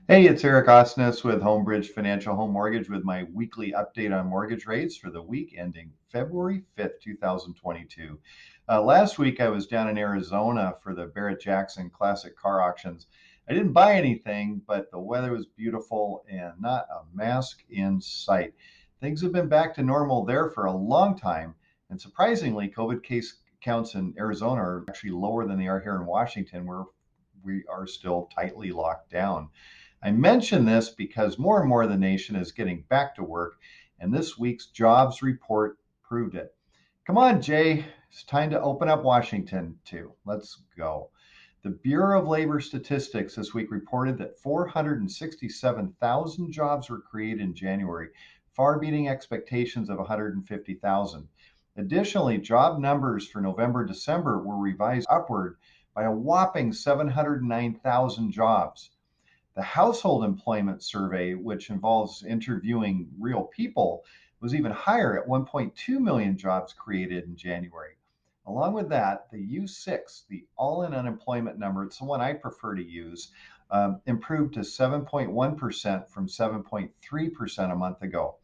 Hey, it's Eric Osnes with Homebridge Financial Home Mortgage with my weekly update on mortgage rates for the week ending February 5th, 2022. Last week I was down in Arizona for the Barrett-Jackson Classic Car Auctions. I didn't buy anything, but the weather was beautiful and not a mask in sight. Things have been back to normal there for a long time, and surprisingly, COVID case counts in Arizona are actually lower than they are here in Washington, where we are still tightly locked down. I mention this because more and more of the nation is getting back to work, and this week's jobs report proved it. Come on, Jay. It's time to open up Washington, too. Let's go. The Bureau of Labor Statistics this week reported that 467,000 jobs were created in January, far beating expectations of 150,000. Additionally, job numbers for November December were revised upward by a whopping 709,000 jobs. The household employment survey, which involves interviewing real people, was even higher at 1.2 million jobs created in January. Along with that, the U6, the all in unemployment number, it's the one I prefer to use, improved to 7.1% from 7.3% a month ago.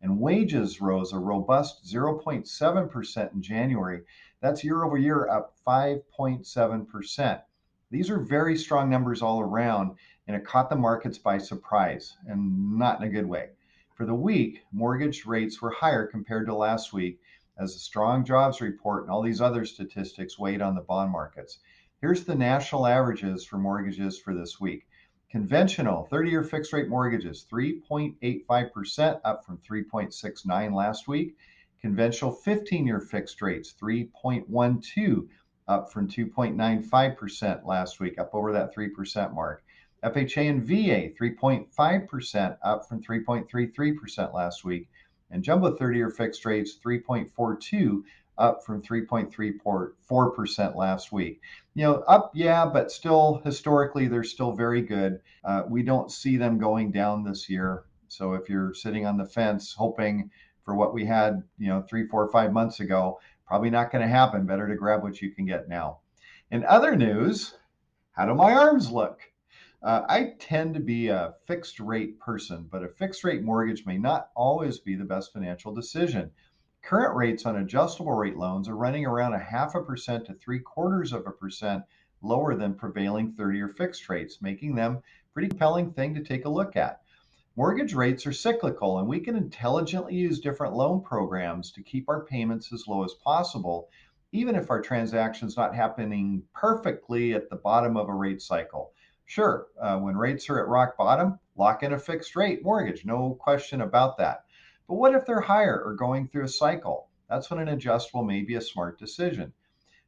And wages rose a robust 0.7% in January. That's year over year up 5.7%. These are very strong numbers all around, and it caught the markets by surprise, and not in a good way. For the week, mortgage rates were higher compared to last week as the strong jobs report and all these other statistics weighed on the bond markets. Here's the national averages for mortgages for this week. Conventional 30-year fixed rate mortgages 3.85% up from 3.69 last week. Conventional 15-year fixed rates 3.12 up from 2.95% last week, up over that 3% mark. FHA and VA 3.5% up from 3.33% last week. And jumbo 30-year fixed rates 3.42 up from 3.34% last week. Up, yeah, but still historically they're still very good. We don't see them going down this year. So if you're sitting on the fence hoping for what we had, 3, 4, 5 months ago, probably not going to happen. Better to grab what you can get now. In other news, how do my arms look? I tend to be a fixed rate person, but a fixed rate mortgage may not always be the best financial decision. Current rates on adjustable rate loans are running around 0.5% to 0.75% lower than prevailing 30-year fixed rates, making them a pretty compelling thing to take a look at. Mortgage rates are cyclical, and we can intelligently use different loan programs to keep our payments as low as possible, even if our transaction's not happening perfectly at the bottom of a rate cycle. Sure, when rates are at rock bottom, lock in a fixed rate mortgage, no question about that. But what if they're higher or going through a cycle? That's when an adjustable may be a smart decision.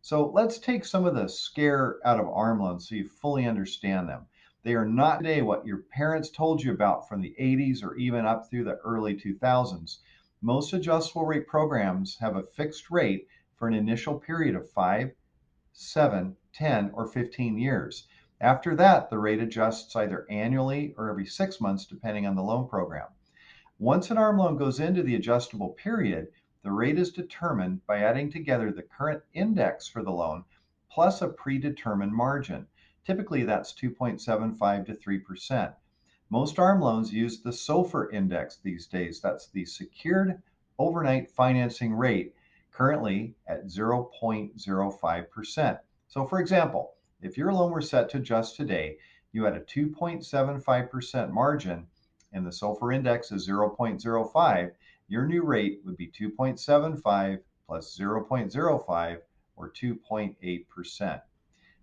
So let's take some of the scare out of ARM loans so you fully understand them. They are not today what your parents told you about from the 80s or even up through the early 2000s. Most adjustable rate programs have a fixed rate for an initial period of 5, 7, 10, or 15 years. After that, the rate adjusts either annually or every 6 months, depending on the loan program. Once an ARM loan goes into the adjustable period, the rate is determined by adding together the current index for the loan plus a predetermined margin. Typically, that's 2.75 to 3%. Most ARM loans use the SOFR index these days. That's the Secured Overnight Financing Rate, currently at 0.05%. So, for example, if your loan were set to adjust today, you had a 2.75% margin and the SOFR index is 0.05, your new rate would be 2.75 plus 0.05 or 2.8%.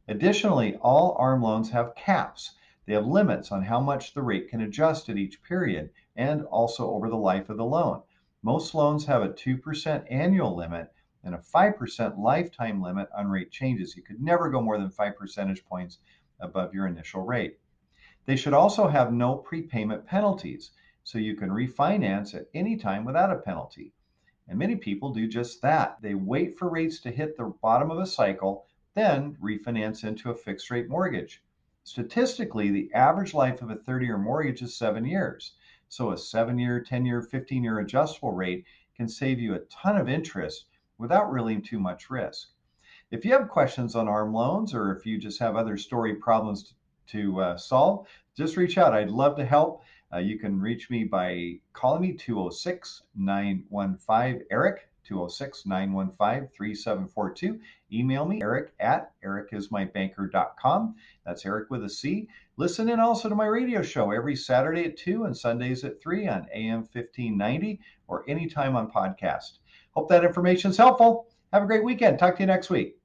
Additionally, all ARM loans have caps. They have limits on how much the rate can adjust at each period and also over the life of the loan. Most loans have a 2% annual limit and a 5% lifetime limit on rate changes. You could never go more than 5 percentage points above your initial rate. They should also have no prepayment penalties, so you can refinance at any time without a penalty. And many people do just that. They wait for rates to hit the bottom of a cycle, then refinance into a fixed rate mortgage. Statistically, the average life of a 30-year mortgage is 7 years. So a 7-year, 10-year, 15-year adjustable rate can save you a ton of interest without really too much risk. If you have questions on ARM loans or if you just have other story problems to solve, just reach out. I'd love to help. You can reach me by calling me 206-915-ERIC, 206-915-3742. Email me, Eric at ericismybanker.com. That's Eric with a C. Listen in also to my radio show every Saturday at 2 and Sundays at 3 on AM 1590 or anytime on podcast. Hope that information is helpful. Have a great weekend. Talk to you next week.